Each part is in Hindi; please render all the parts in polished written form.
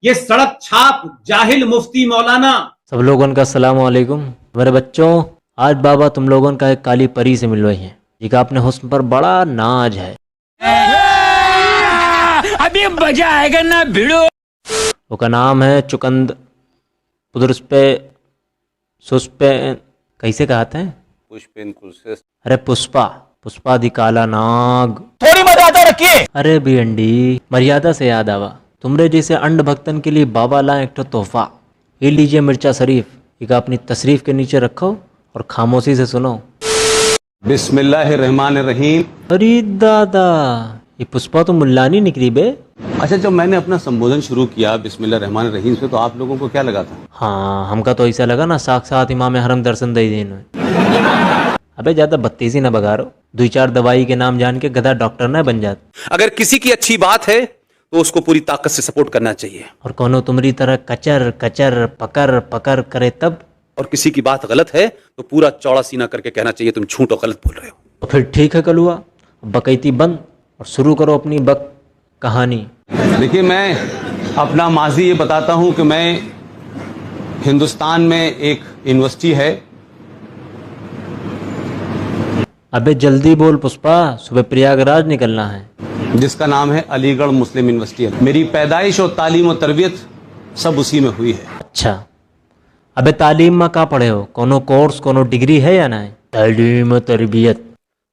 ये सड़क छाप जाहिल मुफ्ती मौलाना। सब लोगों का अस्सलाम वालेकुम। मेरे बच्चों, आज बाबा तुम लोगों का एक काली परी से मिलवाई है जिसका अपने हुस्न पर बड़ा नाज है। अभी मजा आएगा ना भिड़ो। वो का नाम है चुकंद पुदुरुस्पे सुस्पे कैसे कहते हैं? पुष्पेन कुलसेस। अरे पुष्पा दी काला नाग। थोड़ी मर्यादा रखिए। अरे भिंडी, मर्यादा से याद आवा, तुमरे जैसे अंड भक्तन के लिए बाबा लाए एक तोहफा। ये लीजिए मिर्चा शरीफ, एक अपनी तशरीफ के नीचे रखो और खामोशी से सुनो। बिस्मिल्लाहिर्रहमानिर्रहीम। अरे दादा, ये पुष्पा तो मुल्लानी निकली बे। अच्छा, जब मैंने अपना संबोधन शुरू किया बिस्मिल्लाहिर्रहमानिर्रहीम से, तो आप लोगों को क्या लगा था? हाँ, हमका तो ऐसा लगा ना साक्षात इमाम हरम दर्शन दे देने। अबे ज्यादा बत्तीसी ना बगारो, 2-4 दवाई के नाम जान के गधा डॉक्टर ना बन जात। अगर किसी की अच्छी बात है तो उसको पूरी ताकत से सपोर्ट करना चाहिए, और कोनो तुम्हारी तरह कचर कचर पकर पकर करे तब। और किसी की बात गलत है तो पूरा चौड़ा सीना करके कहना चाहिए तुम झूठ और गलत बोल रहे हो। तो फिर ठीक है कलुआ, बकैती बंद और शुरू करो अपनी बक कहानी। देखिए, मैं अपना माजी ये बताता हूँ कि मैं हिंदुस्तान में एक यूनिवर्सिटी है। अबे जल्दी बोल पुष्पा, सुबह प्रयागराज निकलना है। जिसका नाम है अलीगढ़ मुस्लिम यूनिवर्सिटी। मेरी पैदाइश और तालीम और तरबियत सब उसी में हुई है। अच्छा, अबे तालीम में का पढ़े हो? कोनो कोर्स कोनो डिग्री है या नहीं? तालीम और तरबियत।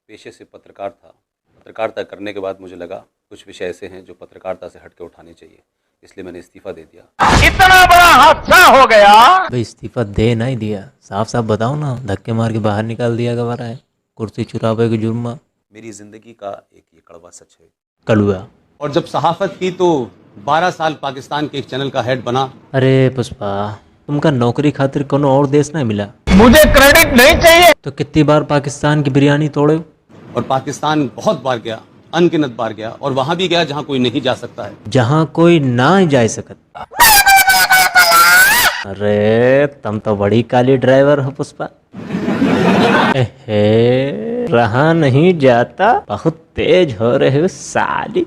पेशे से पत्रकार था। पत्रकारिता करने के बाद मुझे लगा कुछ विषय ऐसे हैं जो पत्रकारिता से हटके उठाने चाहिए, इसलिए मैंने इस्तीफा दे दिया। इतना बड़ा हादसा हो गया। भाई इस्तीफा दे नहीं दिया, साफ साफ बताओ ना, धक्के मार के बाहर निकाल दिया गवारा है कुर्सी चुरावे के जुर्म में। मेरी जिंदगी का एक ये कड़वा सच है। कलुआ। और जब सहाफत की तो 12 साल पाकिस्तान के एक चैनल का हेड बना। अरे पुष्पा, तुमका नौकरी खातिर कोनो और देश नहीं मिला? मुझे क्रेडिट नहीं चाहिए। तो कितनी बार पाकिस्तान की बिरयानी तोड़े? और पाकिस्तान बहुत बार गया, अनगिनत बार गया, और वहां भी गया जहां कोई नहीं जा सकता है। जहां कोई ना जा सकता। अरे तुम तो बड़ी काली ड्राइवर हो पुष्पा। एहे, रहा नहीं जाता, बहुत तेज हो रहे हो साली।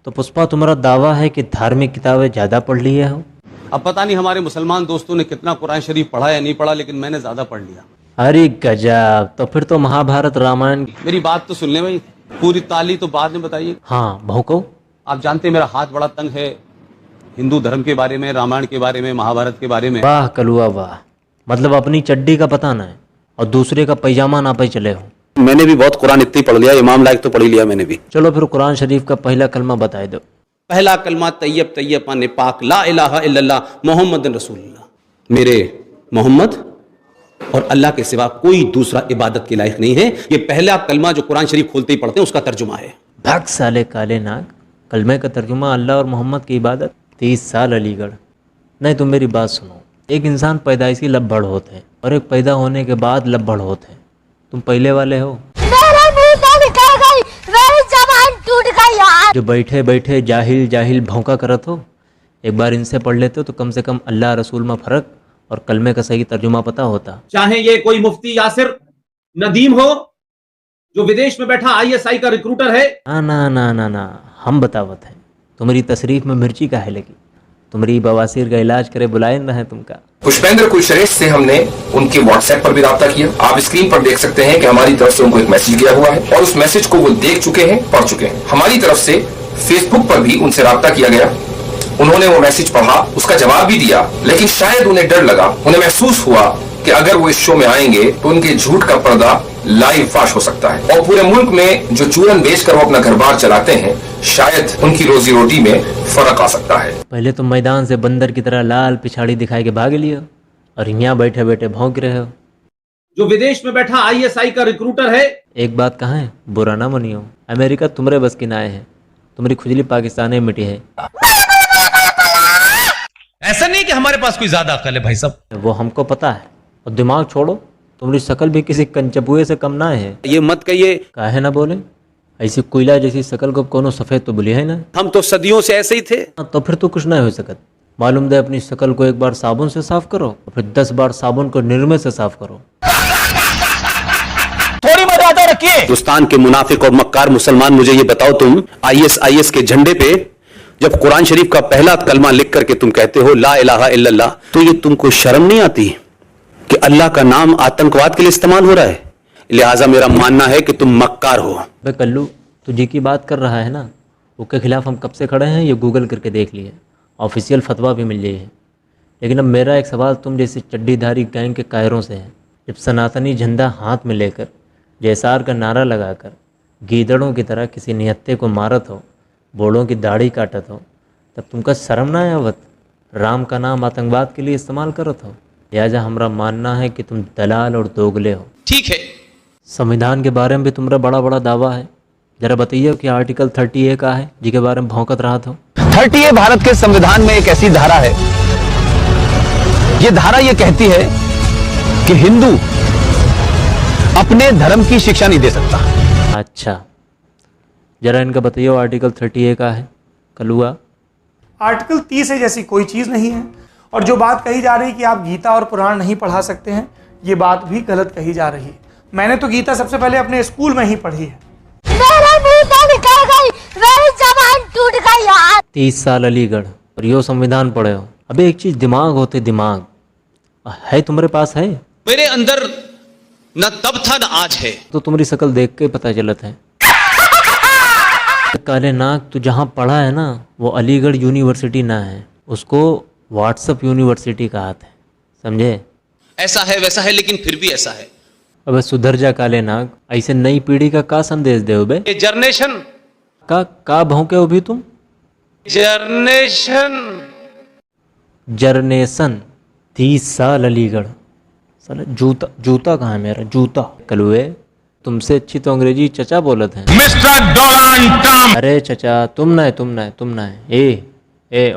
तो पुष्पा, तुम्हारा दावा है कि धार्मिक किताबें ज्यादा पढ़ ली हो? अब पता नहीं हमारे मुसलमान दोस्तों ने कितना कुरान शरीफ पढ़ा या नहीं पढ़ा, लेकिन मैंने ज्यादा पढ़ लिया। अरे गजब, तो फिर तो महाभारत रामायण। मेरी बात तो सुन ले भाई, पूरी ताली तो बाद में बताइए। हाँ भौंको। आप जानते हैं मेरा हाथ बड़ा तंग है हिंदू धर्म के बारे में, रामायण के बारे में, महाभारत के बारे में। वाह कलुआ वाह, मतलब अपनी चड्डी का पता ना है और दूसरे का पैजामा ना पे चले हो। मैंने भी बहुत कुरान इतनी पढ़ लिया, इमाम लायक तो पढ़ ही लिया मैंने भी। चलो फिर कुरान शरीफ का पहला कलमा बताए दो। पहला कलमा तैयब तैयब पाने पाक ला इलाहा इल्लल्लाह मोहम्मद रसूलुल्लाह। मेरे मोहम्मद और अल्लाह के सिवा कोई दूसरा इबादत के लायक नहीं है। ये पहला कलमा जो कुरान शरीफ खोलते ही पढ़ते हैं उसका तर्जुमा है। भाग साले काले नाग, कलमे का तर्जुमा अल्लाह और मोहम्मद की इबादत। 30 साल अलीगढ़। नहीं तुम मेरी बात सुनो, एक इंसान पैदाइशी लब्बड़ होते हैं और एक पैदा होने के बाद लब्बड़ होते हैं। तुम पहले वाले हो। मेरा मुंह से निकल गई, मेरी जबान टूट गई यार। जो बैठे बैठे जाहिल जाहिल भौंका करत हो, एक बार इनसे पढ़ लेते हो तो कम से कम अल्लाह रसूल में फर्क और कलमे का सही तर्जुमा पता होता। चाहे ये कोई मुफ्ती यासिर नदीम हो जो विदेश में बैठा ISI का रिक्रूटर है। ना ना ना ना ना, हम बतावत हैं। तुम्हारी तशरीफ में मिर्ची का है लगी, तुम्हारी बवासीर का इलाज करे बुलाए न रहे तुमका। पुष्पेंद्र कुलश्रेष्ठ से हमने उनके व्हाट्सएप पर भी राब्ता किया। आप स्क्रीन पर देख सकते हैं कि हमारी तरफ से उनको एक मैसेज गया हुआ है और उस मैसेज को वो देख चुके हैं, पढ़ चुके हैं। हमारी तरफ से फेसबुक पर भी उनसे राब्ता किया गया, उन्होंने वो मैसेज पढ़ा, उसका जवाब भी दिया, लेकिन शायद उन्हें डर लगा, उन्हें महसूस हुआ कि अगर वो इस शो में आएंगे तो उनके झूठ का पर्दा लाइव फाश हो सकता है और पूरे मुल्क में जो चूरन बेचकर वो अपना घर बार चलाते हैं, शायद उनकी रोजी रोटी में फर्क आ सकता है। पहले तुम मैदान से बंदर की तरह लाल पिछाड़ी दिखाई के भाग लियो और यहाँ बैठे बैठे भौंक रहे हो। जो विदेश में बैठा ISI का रिक्रूटर है। एक बात कहें, बुरा ना मनियो, अमेरिका तुम्हारे बस की नाए है, तुम्हारी खुजली पाकिस्तान में मिटी है। ऐसा नहीं कि हमारे पास कोई ज्यादा अकल है भाई साहब। वो हमको पता है, और दिमाग छोड़ो, तुम्हारी शकल भी किसी कंचपुए से कम ना है। ये मत कहिए। काहे ना बोले, ऐसी कोयला जैसी शकल को कोनो सफेद तो बोली है ना। हम तो सदियों से ऐसे ही थे। तो फिर तो कुछ ना हो सकत। मालूम दे अपनी शकल को एक बार साबुन से साफ करो और फिर 10 बार साबुन को निरमे से साफ करो। थोड़ी मर्यादा रखिए। हिंदुस्तान के मुनाफिक और मक्कार मुसलमान, मुझे ये बताओ, तुम आईएसआईएस के झंडे पे जब कुरान शरीफ का पहला कलमा लिख करके तुम कहते हो ला इलाहा इल्लल्लाह, तो ये तुमको शर्म नहीं आती कि अल्लाह का नाम आतंकवाद के लिए इस्तेमाल हो रहा है? लिहाजा मेरा मानना है कि तुम मक्कार हो। भाई कल्लू, तू जी की बात कर रहा है ना, उसके खिलाफ हम कब से खड़े हैं ये गूगल करके देख लिए, ऑफिशियल फतवा भी मिल जाए है। लेकिन अब मेरा एक सवाल तुम जैसे चड्डीधारी गैंग के कायरों से है। जब सनातनी झंडा हाथ में लेकर जयसार का नारा लगाकर गीदड़ों की तरह किसी निहत्ते को मारत हो, बोड़ों की दाढ़ी काटत हो, तब तुमका शर्म ना आवत? राम का नाम आतंकवाद के लिए इस्तेमाल करत हो। लिहाजा हमारा मानना है कि तुम दलाल और दोगले हो। ठीक है, संविधान के बारे में भी तुम्हारा बड़ा बड़ा दावा है, जरा बताइए कि आर्टिकल 30A का है जिसके बारे में भौंकत रहा था। 30A भारत के संविधान में एक ऐसी धारा है, ये धारा ये कहती है कि हिंदू अपने धर्म की शिक्षा नहीं दे सकता। अच्छा, जरा इनका बताइए आर्टिकल 30A का है कलुआ। आर्टिकल 30 जैसी कोई चीज़ नहीं है। और जो बात कही जा रही है कि आप गीता और पुराण नहीं पढ़ा सकते हैं, ये बात भी गलत कही जा रही है। मैंने तो गीता सबसे पहले अपने स्कूल में ही पढ़ी है। मेरा मुंह तो निकल गई, मेरी जबान टूट गई यार। 30 साल अलीगढ़ और यो संविधान पढ़े हो। अबे एक चीज दिमाग होते, दिमाग है तुम्हारे पास है? मेरे अंदर न तब था न आज है। तो तुम्हारी शक्ल देख के पता चलता है। काले नाग, तू जहाँ पढ़ा है ना वो अलीगढ़ यूनिवर्सिटी ना है, उसको व्हाट्सएप यूनिवर्सिटी कहा था, समझे? ऐसा है वैसा है, लेकिन फिर भी ऐसा है। अबे सुधर जा काले नाग, ऐसे नई पीढ़ी का संदेश दे बे? ये जर्नेशन का भौंके हो भी तुम? जर्नेशन 30 साल अलीगढ़। साला जूता कहाँ है मेरा जूता? कलुए, तुमसे अच्छी तो अंग्रेजी चचा बोलत हैं। Mister Donald Trump. अरे चचा, तुम ना है। ए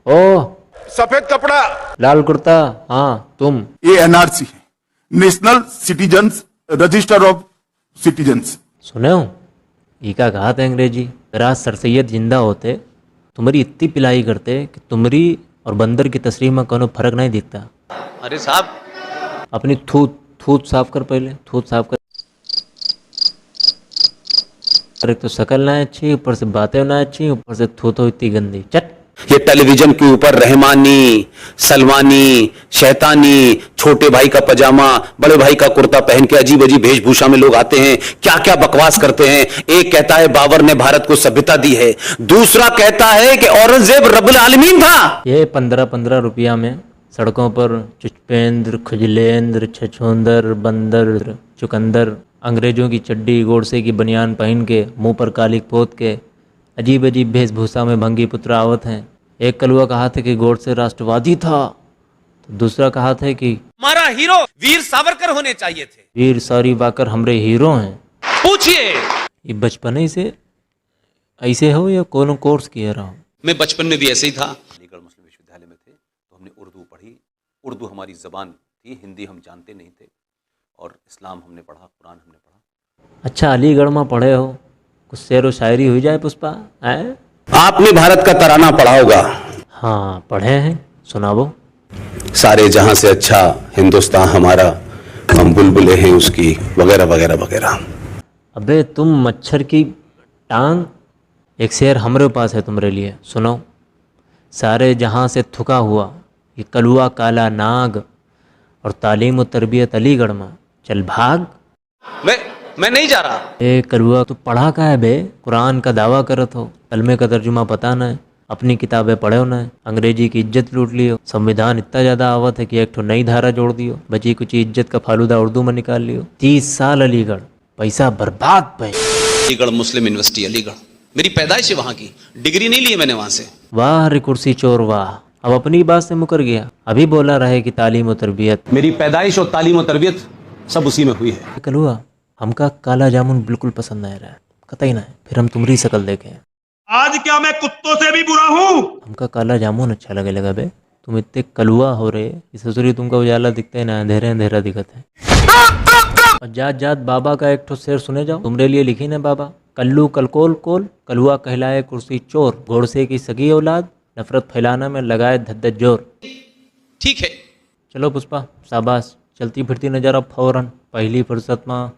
ओ सफेद कपड़ा, लाल कुर्ता, हाँ तुम। ये एनआरसी है, national citizens register of citizens. सुने हो ई का कहा था अंग्रेजी? राज सर सैयद जिंदा होते तुम्हारी इतनी पिलाई करते कि तुम्हारी और बंदर की तस्रीर में कोनो फर्क नहीं दिखता। अरे साहब, अपनी थूत साफ कर, पहले थूत साफ कर। एक तो शक्ल ना अच्छी, ऊपर से बातें ना अच्छी, ऊपर से थूतो इतनी गंदी। चट। ये टेलीविजन के ऊपर रहमानी, सलमानी, शैतानी, छोटे भाई का पजामा, बड़े भाई का कुर्ता पहन के अजीब अजीब वेशभूषा में लोग आते हैं, क्या क्या बकवास करते हैं। एक कहता है बाबर ने भारत को सभ्यता दी है, दूसरा कहता है कि औरंगजेब रब्बुल आलमीन था। ये 15-15 रुपया में सड़कों पर चुचपेंद्र, खुजलेंद्र, छछूंदर, बंदर, चुकंदर अंग्रेजों की चड्डी गोडसे की बनियान पहन के मुंह पर कालिक पोत के अजीब अजीब वेशभूषा में भंगी पुत्र आवत हैं। एक कलुआ कहा था कि गोडसे राष्ट्रवादी था, तो दूसरा कहा था कि हमारा हीरो वीर सावरकर होने चाहिए थे। वीर सारी बाकर हमरे हीरो हैं। पूछिए, ये बचपन से ऐसे हो या कोनो कोर्स किया रहा? मैं बचपन में भी ऐसे ही था। अलीगढ़ मुस्लिम विश्वविद्यालय में थे तो हमने उर्दू पढ़ी। उर्दू हमारी जबान थी, हिंदी हम जानते नहीं थे, और इस्लाम हमने पढ़ा, कुरान हमने पढ़ा। अच्छा, अलीगढ़ में पढ़े हो, कुछ शेर व शायरी हुई जाए पुष्पा? है आपने भारत का तराना पढ़ा होगा। हाँ पढ़े हैं, सुनाओ। सारे जहां से अच्छा हिंदुस्तान हमारा, हम बुलबुले हैं उसकी, वगैरह वगैरह वगैरह। अबे तुम मच्छर की टांग। एक शेर हमारे पास है तुम्हारे लिए, सुनो। सारे जहां से थुका हुआ ये कलुआ काला नाग, और तालीम व तरबियत अलीगढ़ में, चल भाग। मैं नहीं जा रहा। ए कलुआ, तू पढ़ा का है बे? कुरान का दावा करत हो, कलमे का तर्जुमा पता न है, अपनी किताबें पढ़े हो न, अंग्रेजी की इज्जत लूट लियो, संविधान इतना ज्यादा आवत है कि एक ठो नई धारा जोड़ दियो, बची कुछ इज्जत का फालूदा उर्दू में निकाल लियो। 30 साल अलीगढ़, पैसा बर्बाद पे। अलीगढ़ मुस्लिम यूनिवर्सिटी अलीगढ़, मेरी पैदाइश है वहाँ की, डिग्री नहीं ली मैंने वहाँ से। वाह रे कुर्सी चोर वाह, अब अपनी बात से मुकर गया। अभी बोला रहे कि तालीम और तरबियत। मेरी पैदाइश और तालीम और तरबियत सब उसी में हुई है। कलुआ, हमका काला जामुन बिल्कुल पसंद नहीं रहा है, कतई ना है, फिर हम तुम्हारी शक्ल देखें। आज क्या मैं कुत्तों से भी बुरा हूँ? हमका काला जामुन अच्छा लगे लगा बे। तुम इतने कलुआ हो रहे, इस ससुरी तुमका उजाला दिखता है ना, अंधेरे अंधेरा दिखत है। और जात जात बाबा का एक ठो शेर सुने जाओ, तुमरे लिए लिखी ना बाबा। कल्लू कलकोल कोल, कलुआ कहलाए कुर्सी चोर, गोडसे की सगी औलाद, नफरत फैलाना में लगाए धद्दत जोर। ठीक है, चलो पुष्पा, शाबाश, चलती फिरती नज़र अब फौरन पहली फुर्सत में